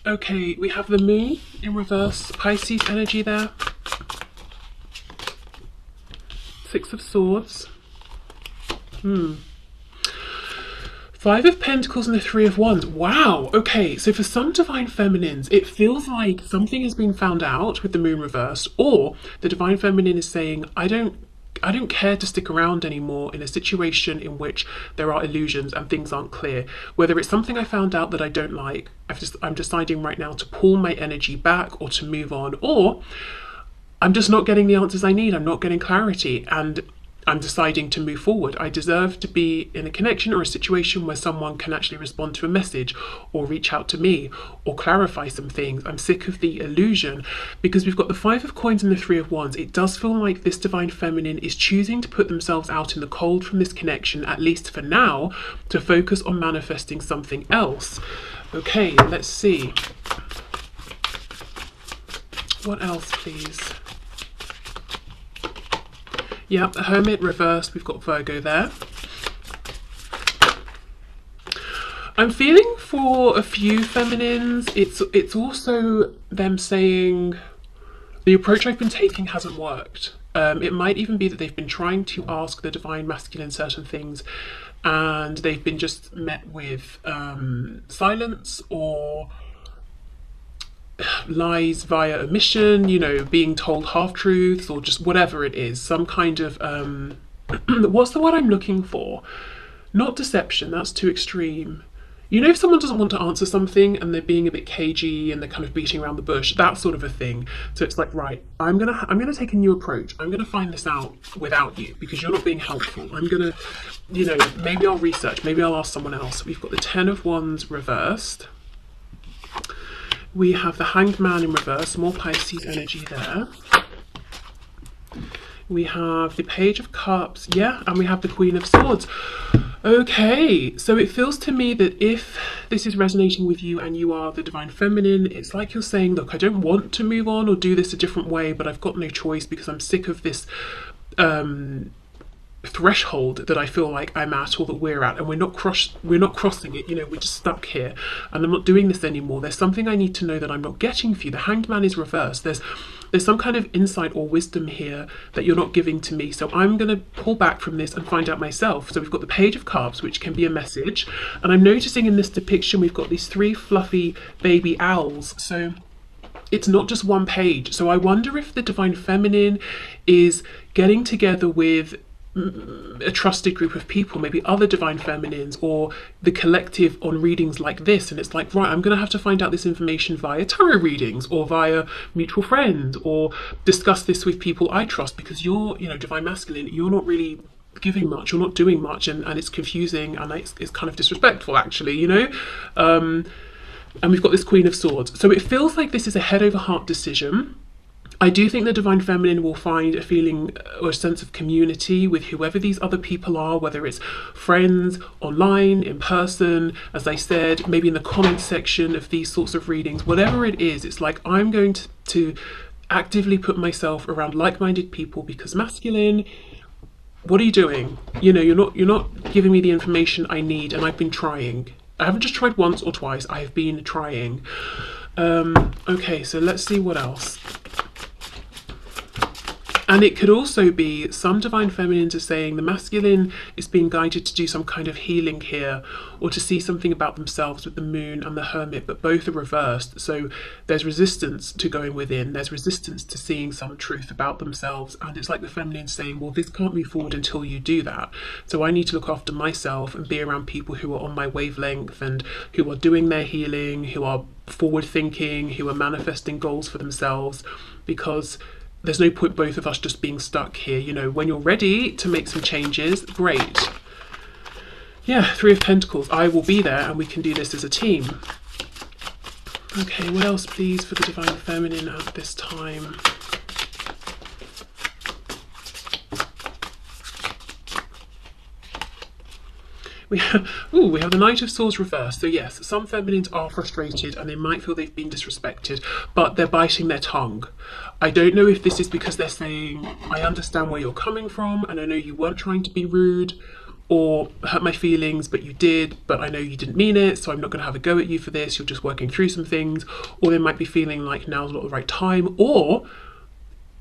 Okay, we have the moon in reverse, Pisces energy there. Six of Swords. Five of Pentacles and the Three of Wands. Wow, okay, so for some divine feminines, it feels like something has been found out with the moon reversed, or the divine feminine is saying, I don't care to stick around anymore in a situation in which there are illusions and things aren't clear. Whether it's something I found out that I don't like, I'm deciding right now to pull my energy back or to move on, or I'm just not getting the answers I need. I'm not getting clarity and I'm deciding to move forward. I deserve to be in a connection or a situation where someone can actually respond to a message or reach out to me or clarify some things. I'm sick of the illusion, because we've got the Five of Coins and the Three of Wands. It does feel like this divine feminine is choosing to put themselves out in the cold from this connection, at least for now, to focus on manifesting something else. Okay, let's see. What else, please? Yeah, Hermit reversed, we've got Virgo there. I'm feeling for a few feminines, it's also them saying the approach I've been taking hasn't worked. It might even be that they've been trying to ask the divine masculine certain things and they've been just met with silence or lies via omission, you know, being told half-truths or just whatever it is, some kind of what's the word I'm looking for? Not deception, that's too extreme. You know, if someone doesn't want to answer something and they're being a bit cagey and they're kind of beating around the bush, that sort of a thing. So it's like, right, I'm gonna take a new approach. I'm gonna find this out without you because you're not being helpful. I'm gonna, you know, maybe I'll research, maybe I'll ask someone else. We've got the Ten of Wands reversed. We have the Hanged Man in reverse, more Pisces energy there. We have the Page of Cups, yeah, and we have the Queen of Swords. Okay, so it feels to me that if this is resonating with you and you are the divine feminine, it's like you're saying, look, I don't want to move on or do this a different way, but I've got no choice because I'm sick of this threshold that I feel like I'm at or that we're at, and we're not crossing it, you know, we're just stuck here and I'm not doing this anymore. There's something I need to know that I'm not getting for you. The Hanged Man is reversed. There's some kind of insight or wisdom here that you're not giving to me, so I'm going to pull back from this and find out myself. So we've got the Page of Cups, which can be a message, and I'm noticing in this depiction we've got these three fluffy baby owls, so it's not just one page. So I wonder if the divine feminine is getting together with a trusted group of people, maybe other divine feminines or the collective on readings like this, and it's like, right, I'm going to have to find out this information via tarot readings or via mutual friends or discuss this with people I trust, because you're, you know, divine masculine, you're not really giving much, you're not doing much, and it's confusing and it's kind of disrespectful actually, you know. And we've got this Queen of Swords, so it feels like this is a head over heart decision. I do think the divine feminine will find a feeling or a sense of community with whoever these other people are, whether it's friends, online, in person, as I said, maybe in the comment section of these sorts of readings, whatever it is. It's like I'm going to actively put myself around like-minded people, because masculine, what are you doing? You know, you're not giving me the information I need, and I've been trying. I haven't just tried once or twice, I have been trying. Okay, so let's see what else. And it could also be some divine feminines are saying the masculine is being guided to do some kind of healing here, or to see something about themselves with the moon and the hermit, but both are reversed. So there's resistance to going within, there's resistance to seeing some truth about themselves, and it's like the feminine saying, well, this can't move forward until you do that. So I need to look after myself and be around people who are on my wavelength and who are doing their healing, who are forward thinking, who are manifesting goals for themselves, because there's no point both of us just being stuck here. You know, when you're ready to make some changes, great. Yeah, Three of Pentacles, I will be there and we can do this as a team. Okay, what else please for the divine feminine at this time? We have the Knight of Swords reversed. So yes, some feminines are frustrated and they might feel they've been disrespected, but they're biting their tongue. I don't know if this is because they're saying, I understand where you're coming from and I know you weren't trying to be rude, or hurt my feelings, but you did, but I know you didn't mean it, so I'm not going to have a go at you for this, you're just working through some things. Or they might be feeling like now's not the right time, or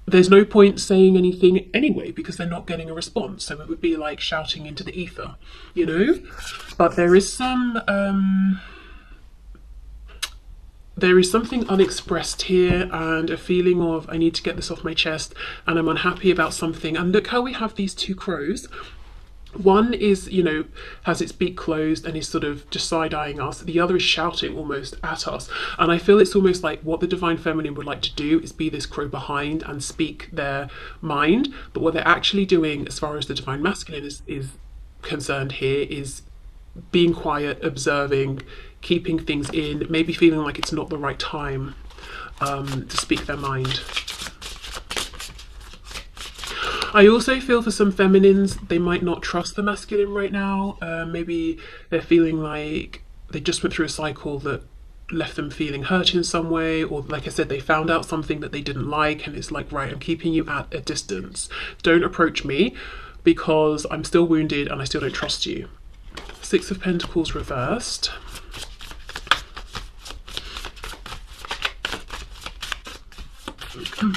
there's no point saying anything anyway because they're not getting a response. So it would be like shouting into the ether, you know? But there is something unexpressed here, and a feeling of I need to get this off my chest, and I'm unhappy about something. And look how we have these two crows. One is, you know, has its beak closed and is sort of just side-eyeing us. The other is shouting almost at us. And I feel it's almost like what the Divine Feminine would like to do is be this crow behind and speak their mind. But what they're actually doing, as far as the Divine Masculine is concerned here, is being quiet, observing, keeping things in, maybe feeling like it's not the right time to speak their mind. I also feel for some feminines, they might not trust the masculine right now. Maybe they're feeling like they just went through a cycle that left them feeling hurt in some way, or like I said, they found out something that they didn't like, and it's like, right, I'm keeping you at a distance. Don't approach me because I'm still wounded and I still don't trust you. Six of Pentacles reversed. Okay.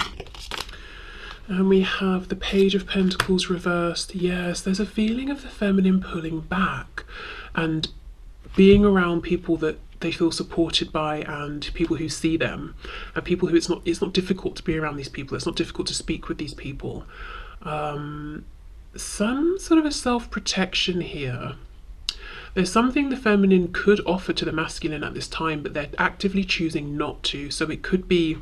And we have the Page of Pentacles reversed. Yes, there's a feeling of the feminine pulling back and being around people that they feel supported by, and people who see them, and people who it's not difficult to be around these people. It's not difficult to speak with these people. Some sort of a self-protection here. There's something the feminine could offer to the masculine at this time, but they're actively choosing not to. So it could be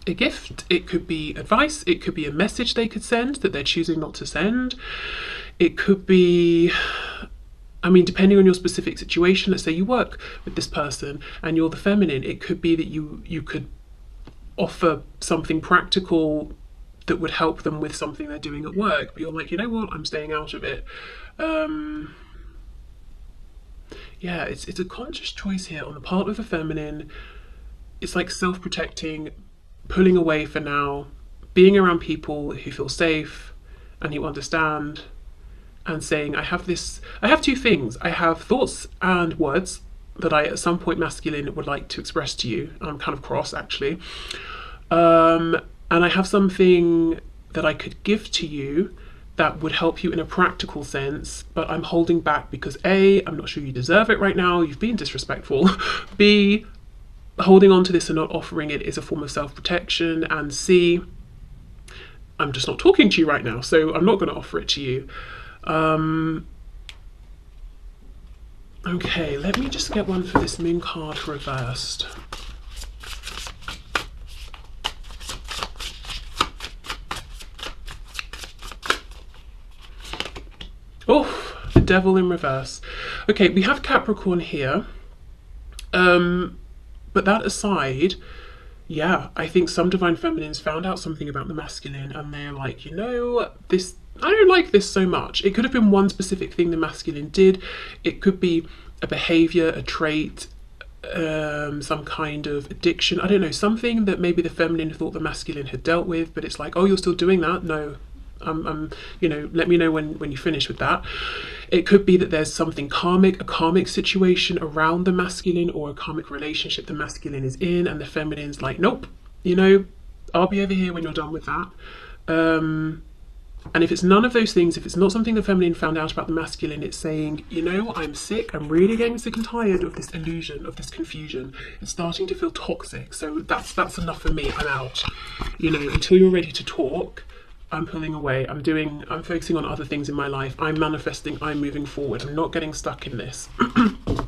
a gift, it could be advice, it could be a message they could send that they're choosing not to send. It could be, I mean, depending on your specific situation, let's say you work with this person and you're the feminine, it could be that you could offer something practical that would help them with something they're doing at work, but you're like, you know what, I'm staying out of it. Yeah, it's a conscious choice here on the part of the feminine. It's like self-protecting, pulling away for now, being around people who feel safe and who understand, and saying, I have two things. I have thoughts and words that I, at some point, masculine, would like to express to you. I'm kind of cross, actually. And I have something that I could give to you that would help you in a practical sense, but I'm holding back because A, I'm not sure you deserve it right now, you've been disrespectful. B, holding on to this and not offering it is a form of self-protection, and C, I'm just not talking to you right now, so I'm not going to offer it to you. Okay, let me just get one for this Moon card reversed. Oh, the Devil in reverse. Okay, we have Capricorn here. But that aside, yeah, I think some Divine Feminines found out something about the masculine and they're like, you know, this, I don't like this so much. It could have been one specific thing the masculine did. It could be a behavior, a trait, some kind of addiction. I don't know, something that maybe the feminine thought the masculine had dealt with, but it's like, oh, you're still doing that? No. You know, let me know when you finish with that. It could be that there's something karmic, a karmic situation around the masculine, or a karmic relationship the masculine is in, and the feminine's like, nope, you know, I'll be over here when you're done with that. And if it's none of those things, if it's not something the feminine found out about the masculine, it's saying, you know, I'm sick, I'm really getting sick and tired of this illusion, of this confusion. It's starting to feel toxic, so that's enough for me, I'm out. You know, until you're ready to talk, I'm pulling away, I'm focusing on other things in my life, I'm manifesting, I'm moving forward, I'm not getting stuck in this.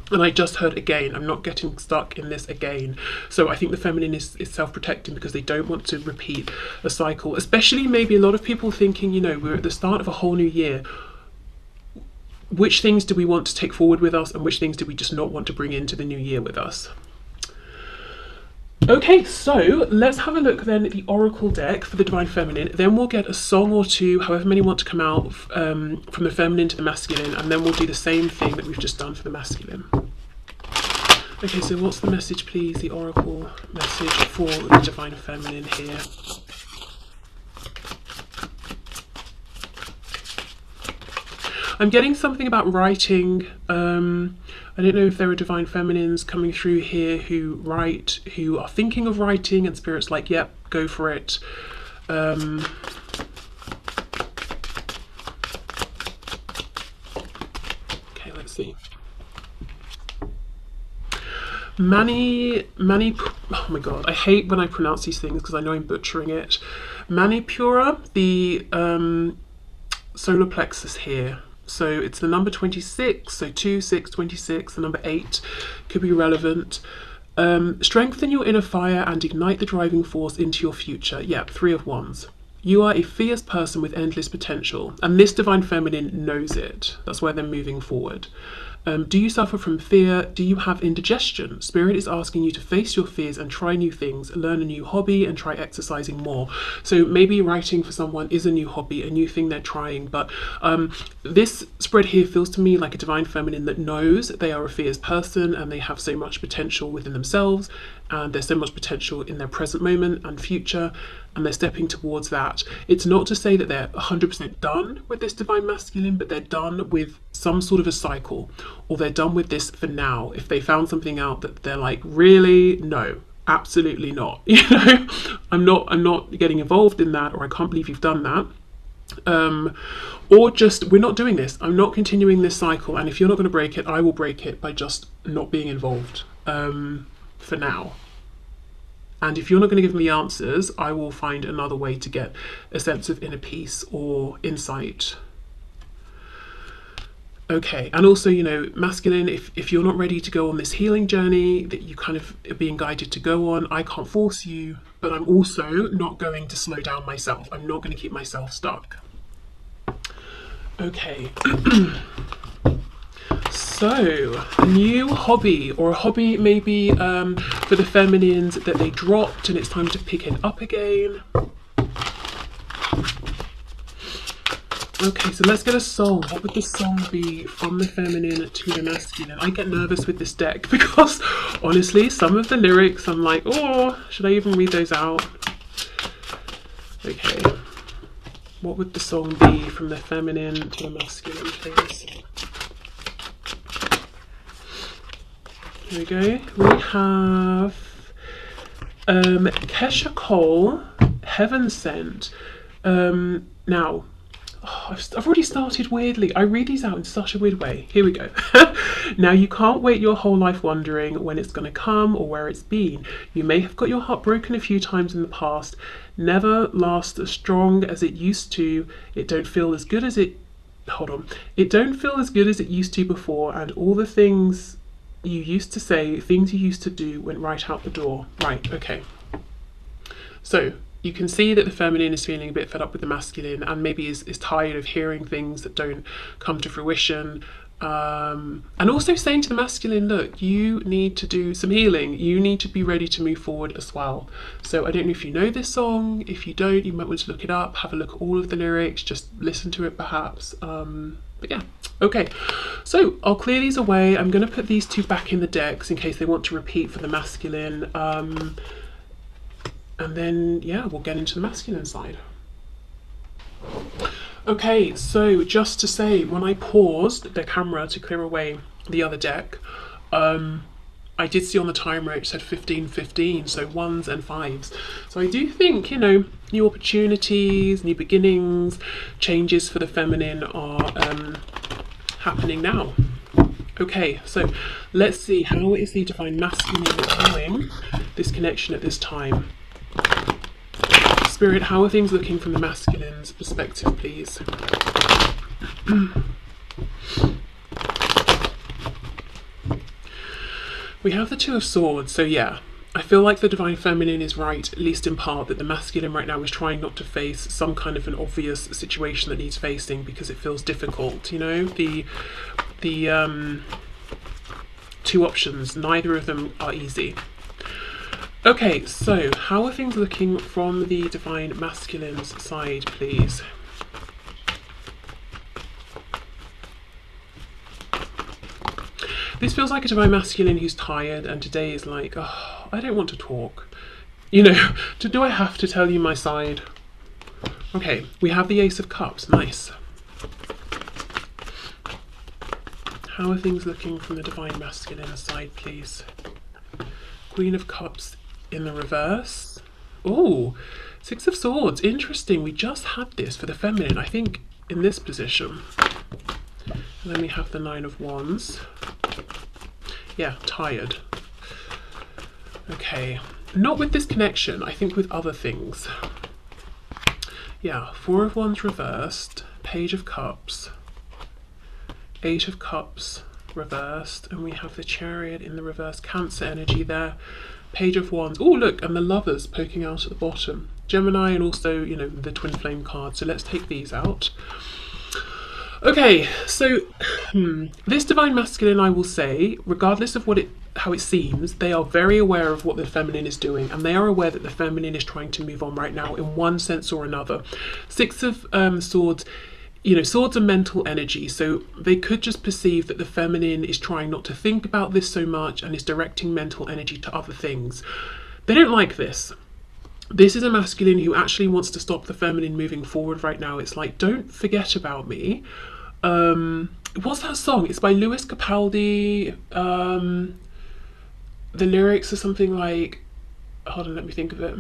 And I just heard again, I'm not getting stuck in this again. So I think the feminine is self-protecting because they don't want to repeat a cycle, especially maybe a lot of people thinking, you know, we're at the start of a whole new year. Which things do we want to take forward with us and which things do we just not want to bring into the new year with us? Okay, so let's have a look then at the Oracle deck for the Divine Feminine. Then we'll get a song or two, however many want to come out, from the feminine to the masculine, and then we'll do the same thing that we've just done for the masculine. Okay, so what's the message, please? The Oracle message for the Divine Feminine here. I'm getting something about writing. I don't know if there are divine feminines coming through here who write, who are thinking of writing, and spirit's like, yep, go for it. Okay, let's see. Oh my god, I hate when I pronounce these things because I know I'm butchering it. Manipura, the solar plexus here. So it's the number 26, so 2, 6, 26, the number 8 could be relevant. Strengthen your inner fire and ignite the driving force into your future. Yeah, 3 of Wands. You are a fierce person with endless potential, and this divine feminine knows it. That's why they're moving forward. Do you suffer from fear? Do you have indigestion? Spirit is asking you to face your fears and try new things, learn a new hobby and try exercising more. So maybe writing for someone is a new hobby, a new thing they're trying. But this spread here feels to me like a divine feminine that knows they are a fierce person and they have so much potential within themselves, and there's so much potential in their present moment and future, and they're stepping towards that. It's not to say that they're 100% done with this divine masculine, but they're done with some sort of a cycle, or they're done with this for now. If they found something out that they're like, really, no, absolutely not. You know, I'm not getting involved in that, or I can't believe you've done that. Or just, we're not doing this. I'm not continuing this cycle, and if you're not going to break it, I will break it by just not being involved for now. And if you're not going to give me answers, I will find another way to get a sense of inner peace or insight. Okay, and also, you know, masculine, if you're not ready to go on this healing journey that you kind of are being guided to go on, I can't force you, but I'm also not going to slow down myself. I'm not going to keep myself stuck. Okay. So, a new hobby, or a hobby maybe for the feminines that they dropped and it's time to pick it up again. Okay, so let's get a song. What would the song be from the feminine to the masculine? I get nervous with this deck because honestly, some of the lyrics I'm like, oh, should I even read those out? Okay, what would the song be from the feminine to the masculine, please? Here we go. We have Kesha Cole, Heaven Sent. Now, I've already started weirdly. I read these out in such a weird way. Here we go. Now, you can't wait your whole life wondering when it's going to come or where it's been. You may have got your heart broken a few times in the past. Never last as strong as it used to. It don't feel as good as it... Hold on. It don't feel as good as it used to before, and all the things you used to say, things you used to do went right out the door. Right, okay. So you can see that the feminine is feeling a bit fed up with the masculine and maybe is tired of hearing things that don't come to fruition. And also saying to the masculine, look, you need to do some healing. You need to be ready to move forward as well. So I don't know if you know this song. If you don't, you might want to look it up, have a look at all of the lyrics, just listen to it perhaps. But yeah, okay. So I'll clear these away. I'm going to put these two back in the decks in case they want to repeat for the masculine. And then, yeah, we'll get into the masculine side. Okay, so just to say, when I paused the camera to clear away the other deck, I did see on the timer it said 15:15, so 1s and 5s. So I do think, you know, new opportunities, new beginnings, changes for the feminine are happening now. Okay, so let's see, how is the divine masculine viewing this connection at this time? Spirit, how are things looking from the masculine's perspective, please? We have the Two of Swords, so yeah, I feel like the divine feminine is right, at least in part, that the masculine right now is trying not to face some kind of an obvious situation that needs facing because it feels difficult, you know? The two options, neither of them are easy. Okay, so how are things looking from the divine masculine's side, please? This feels like a divine masculine who's tired and today is like, oh, I don't want to talk. You know, do I have to tell you my side? Okay, we have the Ace of Cups, nice. How are things looking from the Divine Masculine side, please? Queen of Cups in the reverse. Oh, Six of Swords. Interesting. We just had this for the feminine, I think, in this position. And then we have the Nine of Wands. Yeah, tired. Okay. Not with this connection, I think with other things. Yeah, Four of Wands reversed, Page of Cups, Eight of Cups reversed, and we have the Chariot in the reverse, Cancer energy there, Page of Wands. Oh, look, and the Lovers poking out at the bottom. Gemini, and also, you know, the Twin Flame card. So let's take these out. Okay, so this Divine Masculine, I will say, regardless of how it seems, they are very aware of what the feminine is doing, and they are aware that the feminine is trying to move on right now in one sense or another. Six of Swords, you know, swords are mental energy, so they could just perceive that the feminine is trying not to think about this so much and is directing mental energy to other things. They don't like this. This is a masculine who actually wants to stop the feminine moving forward right now. It's like, don't forget about me. What's that song? It's by Lewis Capaldi. The lyrics are something like, hold on, let me think of it.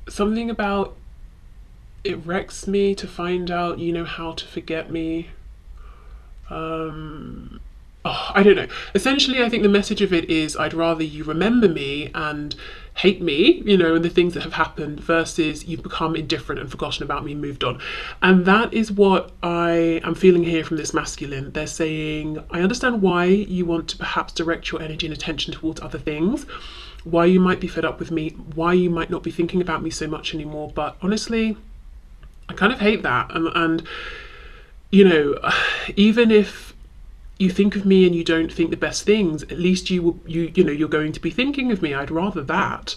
Something about, it wrecks me to find out you know how to forget me. Oh, I don't know. Essentially, I think the message of it is I'd rather you remember me and hate me, you know, and the things that have happened, versus you've become indifferent and forgotten about me and moved on. And that is what I am feeling here from this masculine. They're saying, I understand why you want to perhaps direct your energy and attention towards other things, why you might be fed up with me, why you might not be thinking about me so much anymore. But honestly, I kind of hate that. And you know, even if you think of me and you don't think the best things, at least you know, you're going to be thinking of me. I'd rather that.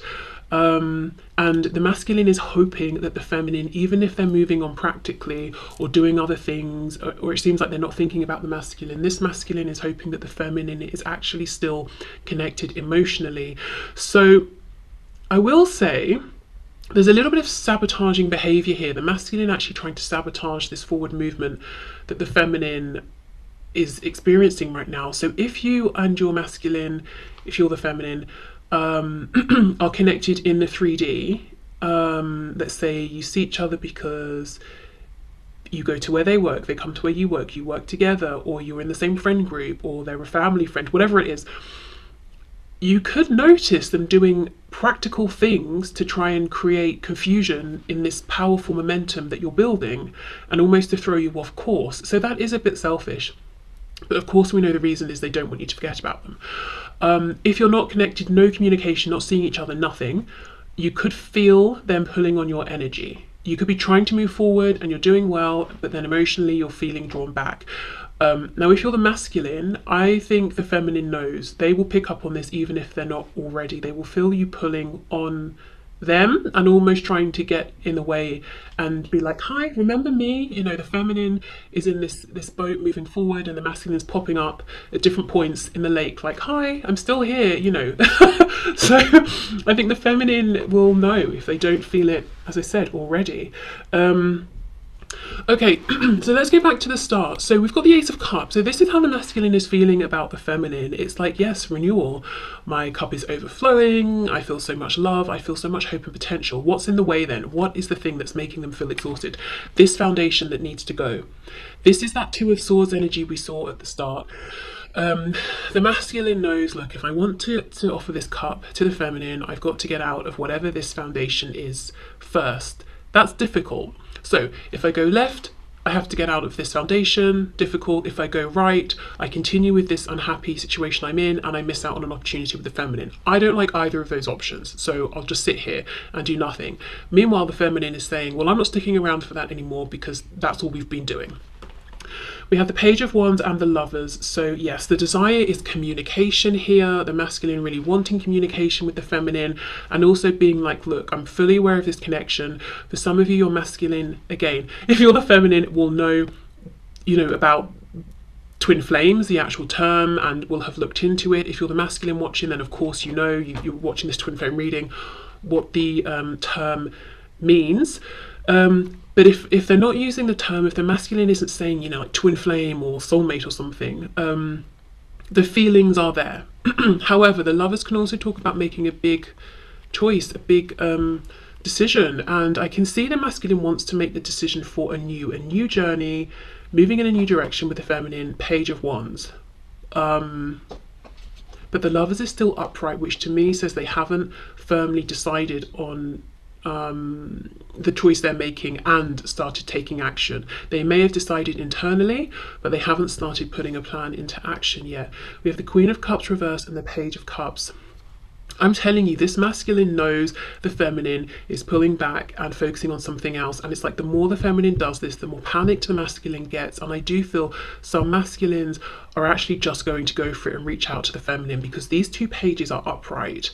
And the masculine is hoping that the feminine, even if they're moving on practically or doing other things, or it seems like they're not thinking about the masculine, this masculine is hoping that the feminine is actually still connected emotionally. So I will say there's a little bit of sabotaging behavior here. The masculine actually trying to sabotage this forward movement that the feminine is experiencing right now. So if you and your masculine, if you're the feminine, are connected in the 3D, let's say you see each other because you go to where they work, they come to where you work together, or you're in the same friend group, or they're a family friend, whatever it is, you could notice them doing practical things to try and create confusion in this powerful momentum that you're building, and almost to throw you off course. So that is a bit selfish. But of course we know the reason is they don't want you to forget about them. If you're not connected, no communication, not seeing each other, nothing, you could feel them pulling on your energy. You could be trying to move forward and you're doing well, but then emotionally you're feeling drawn back. Now if you're the masculine, I think the feminine knows. They will pick up on this even if they're not already. They will feel you pulling on them and almost trying to get in the way and be like, hi, remember me? You know, the feminine is in this boat moving forward and the masculine is popping up at different points in the lake like, hi, I'm still here, you know. So I think the feminine will know if they don't feel it, as I said, already. Okay, so let's go back to the start. So we've got the Ace of Cups. So this is how the masculine is feeling about the feminine. It's like, yes, renewal. My cup is overflowing. I feel so much love. I feel so much hope and potential. What's in the way then? What is the thing that's making them feel exhausted? This foundation that needs to go. This is that Two of Swords energy we saw at the start. The masculine knows, look, if I want to offer this cup to the feminine, I've got to get out of whatever this foundation is first. That's difficult. So if I go left, I have to get out of this foundation, difficult. If I go right, I continue with this unhappy situation I'm in and I miss out on an opportunity with the feminine. I don't like either of those options, so I'll just sit here and do nothing. Meanwhile, the feminine is saying, well, I'm not sticking around for that anymore because that's all we've been doing. We have the Page of Wands and the Lovers. So yes, the desire is communication here, the masculine really wanting communication with the feminine and also being like, look, I'm fully aware of this connection. For some of you, your masculine, again, if you're the feminine, will know, you know, about twin flames, the actual term, and will have looked into it. If you're the masculine watching, then of course you know, you're watching this twin flame reading, what the term means. But if they're not using the term, if the masculine isn't saying, you know, like twin flame or soulmate or something, the feelings are there. However, the lovers can also talk about making a big choice, a big decision, and I can see the masculine wants to make the decision for a new journey, moving in a new direction with the feminine. Page of Wands. But the lovers is still upright, which to me says they haven't firmly decided on the choice they're making and started taking action. They may have decided internally, but they haven't started putting a plan into action yet. We have the Queen of Cups reversed and the Page of Cups. I'm telling you, this masculine knows the feminine is pulling back and focusing on something else. And it's like the more the feminine does this, the more panicked the masculine gets. And I do feel some masculines are actually just going to go for it and reach out to the feminine, because these two pages are upright.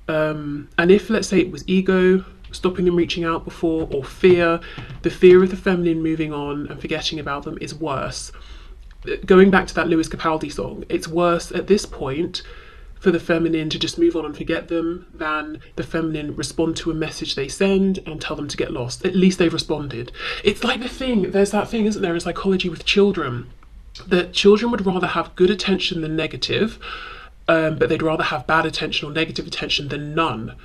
And if, let's say, it was ego stopping them reaching out before, or fear, the fear of the feminine moving on and forgetting about them is worse. Going back to that Lewis Capaldi song, it's worse at this point for the feminine to just move on and forget them than the feminine respond to a message they send and tell them to get lost. At least they've responded. It's like there's that thing, isn't there, in psychology with children, that children would rather have good attention than negative, but they'd rather have bad attention or negative attention than none.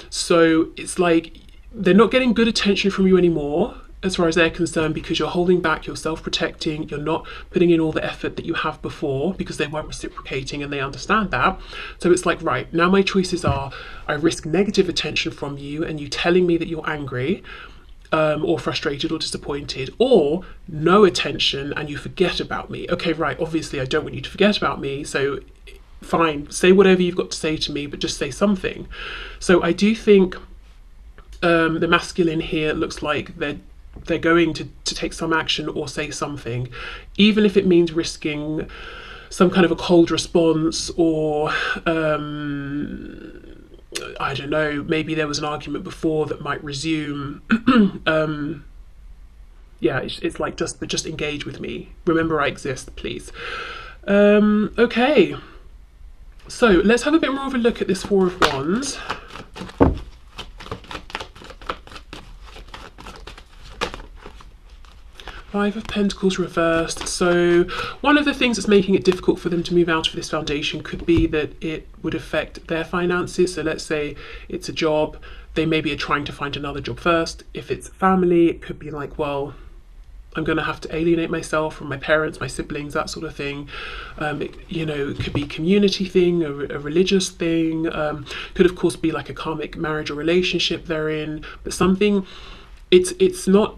So it's like they're not getting good attention from you anymore, as far as they're concerned, because you're holding back, you're self-protecting, you're not putting in all the effort that you have before, because they weren't reciprocating and they understand that. So it's like, right, now my choices are, I risk negative attention from you and you telling me that you're angry, or frustrated or disappointed, or no attention and you forget about me. Okay, right, obviously I don't want you to forget about me, so fine, say whatever you've got to say to me, but just say something. So I do think the masculine here looks like they're going to take some action or say something, even if it means risking some kind of a cold response, or I don't know, maybe there was an argument before that might resume. Yeah, it's like just engage with me. Remember I exist, please. Okay, so let's have a bit more of a look at this Four of Wands. Five of Pentacles reversed. So one of the things that's making it difficult for them to move out of this foundation could be that it would affect their finances. So let's say it's a job, they maybe are trying to find another job first. If it's family, it could be like, well, I'm going to have to alienate myself from my parents, my siblings, that sort of thing. It could be a community thing, a religious thing. Could of course be like a karmic marriage or relationship they're in, but something. It's not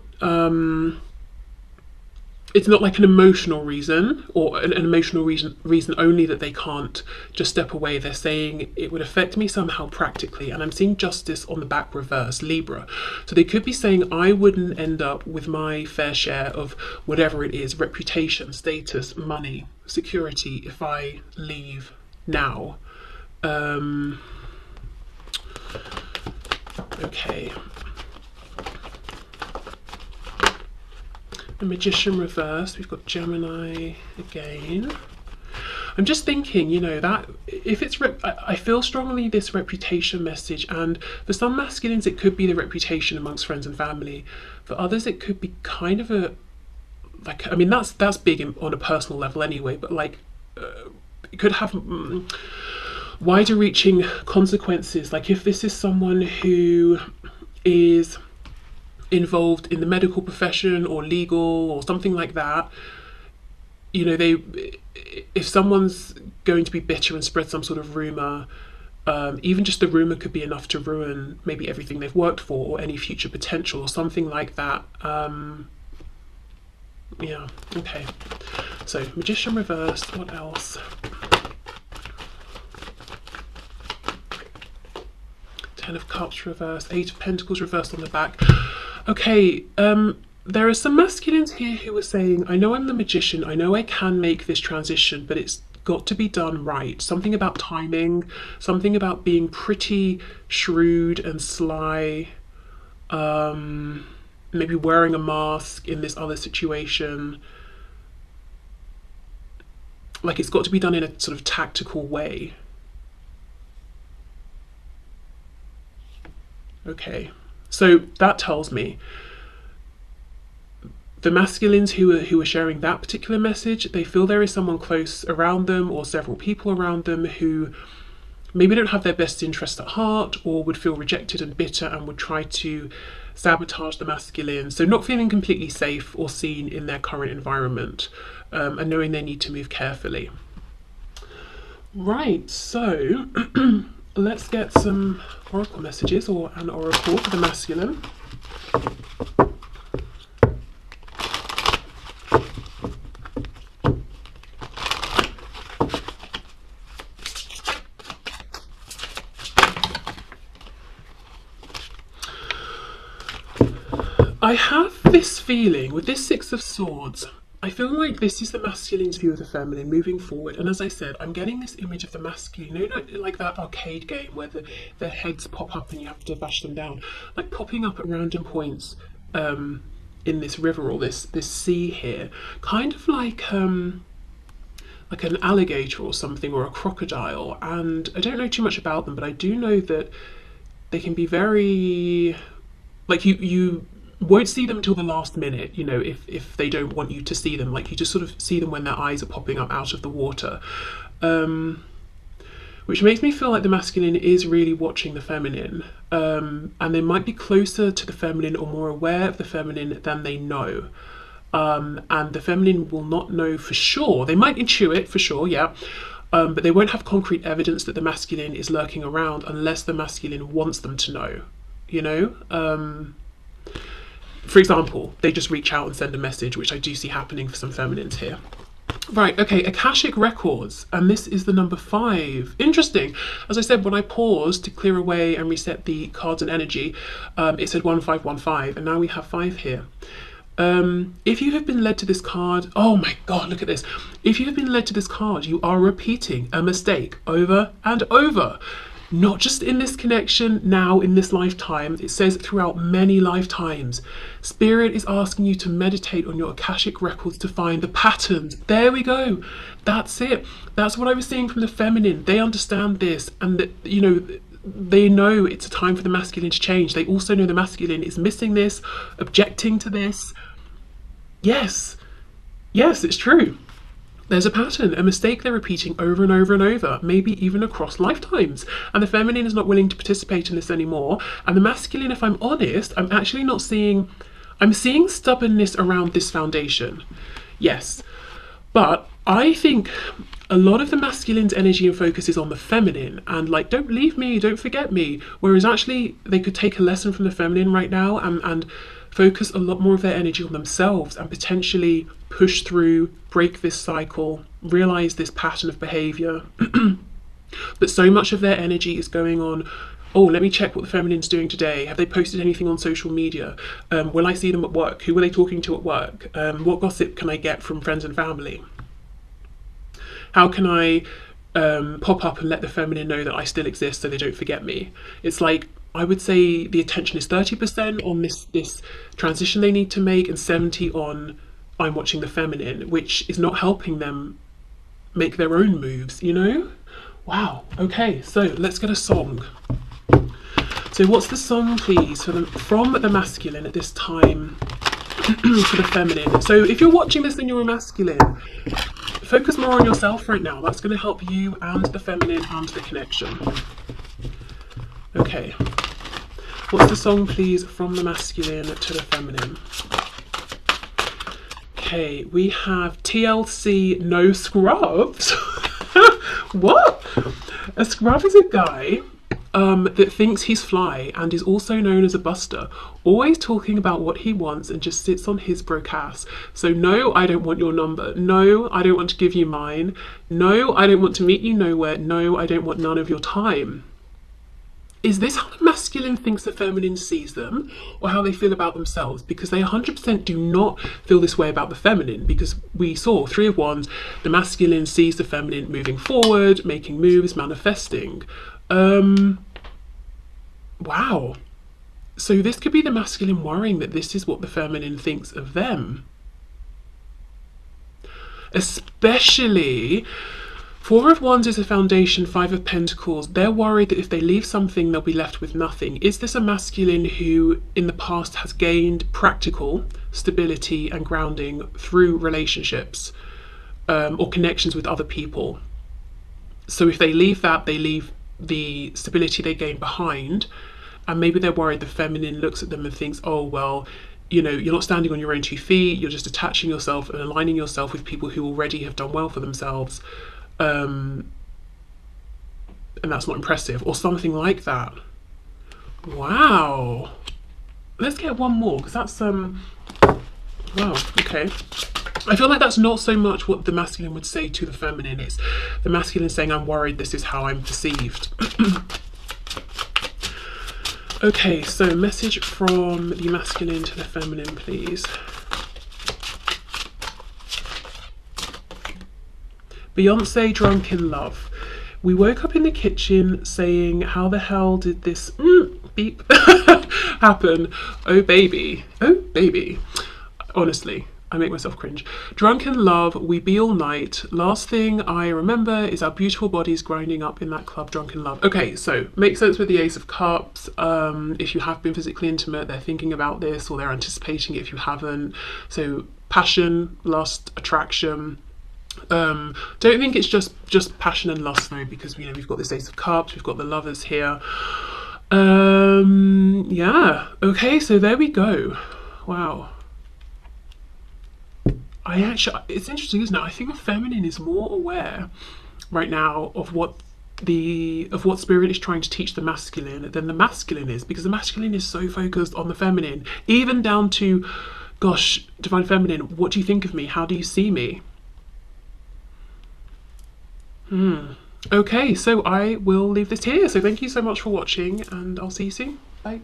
like an emotional reason, or an emotional reason only that they can't just step away. They're saying it would affect me somehow practically, and I'm seeing Justice on the back reverse, Libra. So they could be saying I wouldn't end up with my fair share of whatever it is, reputation, status, money, security, if I leave now. Okay. The Magician reversed. We've got Gemini again. I'm just thinking, that if it's I feel strongly this reputation message, and for some masculines it could be the reputation amongst friends and family. For others it could be kind of that's big on a personal level anyway, but it could have wider reaching consequences. Like if this is someone who is involved in the medical profession or legal or something like that, if someone's going to be bitter and spread some sort of rumor, even just the rumor could be enough to ruin maybe everything they've worked for or any future potential or something like that. Yeah, okay, so Magician reversed. What else? Ten of Cups reversed. Eight of Pentacles reversed on the back. Okay, there are some masculines here who are saying, I know I'm the Magician, I know I can make this transition, but it's got to be done right. Something about timing, something about being pretty shrewd and sly, maybe wearing a mask in this other situation. Like it's got to be done in a sort of tactical way. Okay. So that tells me the masculines who are sharing that particular message, they feel there is someone close around them or several people around them who maybe don't have their best interest at heart, or would feel rejected and bitter and would try to sabotage the masculine. So not feeling completely safe or seen in their current environment, and knowing they need to move carefully. Right, so let's get some oracle messages, or an oracle for the masculine. I have this feeling with this Six of Swords, I feel like this is the masculine's view of the feminine moving forward. And as I said, I'm getting this image of the masculine, you know, like that arcade game where the heads pop up and you have to bash them down, like popping up at random points in this river or this sea here, kind of like an alligator or something, or a crocodile. And I don't know too much about them, but I do know that they can be very, like, you won't see them until the last minute, you know, if they don't want you to see them. Like, you just sort of see them when their eyes are popping up out of the water, which makes me feel like the masculine is really watching the feminine, and they might be closer to the feminine or more aware of the feminine than they know, and the feminine will not know for sure. They might intuit for sure, yeah, but they won't have concrete evidence that the masculine is lurking around unless the masculine wants them to know, you know. For example, they just reach out and send a message, which I do see happening for some feminines here. Right, okay, Akashic Records, and this is the number 5. Interesting. As I said, when I paused to clear away and reset the cards and energy, it said 1515, and now we have 5 here. If you have been led to this card, oh my god, look at this. If you have been led to this card, you are repeating a mistake over and over. Not just in this connection now, in this lifetime, it says throughout many lifetimes. Spirit is asking you to meditate on your Akashic records to find the patterns. There we go. That's it. That's what I was seeing from the feminine. They understand this, and that, you know, they know it's a time for the masculine to change. They also know the masculine is missing this, objecting to this. Yes, it's true. There's a pattern, a mistake they're repeating over and over and over, maybe even across lifetimes. And the feminine is not willing to participate in this anymore. And the masculine, if I'm honest, I'm actually not seeing, I'm seeing stubbornness around this foundation. Yes, but I think a lot of the masculine's energy and focus is on the feminine and like, don't leave me, don't forget me. Whereas actually they could take a lesson from the feminine right now and focus a lot more of their energy on themselves and potentially push through, break this cycle, realize this pattern of behavior. But so much of their energy is going on, oh, let me check what the feminine's doing today. Have they posted anything on social media? Will I see them at work? Who were they talking to at work? What gossip can I get from friends and family? How can I pop up and let the feminine know that I still exist so they don't forget me? It's like, I would say the attention is 30% on this transition they need to make, and 70 on I'm watching the feminine, which is not helping them make their own moves, you know? Wow, okay, so let's get a song. So what's the song, please, from the masculine at this time for the feminine? So if you're watching this and you're a masculine, focus more on yourself right now. That's going to help you and the feminine and the connection. Okay, what's the song, please, from the masculine to the feminine? Okay, we have TLC No Scrubs. What? A scrub is a guy that thinks he's fly and is also known as a buster, always talking about what he wants and just sits on his brocasse. So no, I don't want your number. No, I don't want to give you mine. No, I don't want to meet you nowhere. No, I don't want none of your time. Is this how the masculine thinks the feminine sees them, or how they feel about themselves? Because they 100% do not feel this way about the feminine, because we saw 3 of Wands, the masculine sees the feminine moving forward, making moves, manifesting. Wow. So this could be the masculine worrying that this is what the feminine thinks of them. Especially Four of Wands is a foundation, Five of Pentacles. They're worried that if they leave something, they'll be left with nothing. Is this a masculine who in the past has gained practical stability and grounding through relationships or connections with other people? So if they leave that, they leave the stability they gained behind, and maybe they're worried the feminine looks at them and thinks, oh, well, you know, you're not standing on your own 2 feet, you're just attaching yourself and aligning yourself with people who already have done well for themselves. And that's not impressive, or something like that. Wow. Let's get one more, because that's wow, okay. I feel like that's not so much what the masculine would say to the feminine. It's the masculine saying, I'm worried this is how I'm perceived. Okay, so message from the masculine to the feminine, please. Beyonce, Drunk in Love. We woke up in the kitchen saying, how the hell did this beep happen? Oh baby, oh baby. Honestly, I make myself cringe. Drunk in love, we be all night. Last thing I remember is our beautiful bodies grinding up in that club, drunk in love. Okay, so makes sense with the Ace of Cups. If you have been physically intimate, they're thinking about this, or they're anticipating it if you haven't. So passion, lust, attraction. Don't think it's just passion and lust though, because you know we've got this Ace of Cups, we've got the Lovers here. Yeah, okay, so there we go. Wow. It's interesting, isn't it? I think the feminine is more aware right now of what spirit is trying to teach the masculine than the masculine is, because the masculine is so focused on the feminine, even down to, gosh, divine feminine, what do you think of me? How do you see me? Okay, so I will leave this here. So thank you so much for watching, and I'll see you soon. Bye.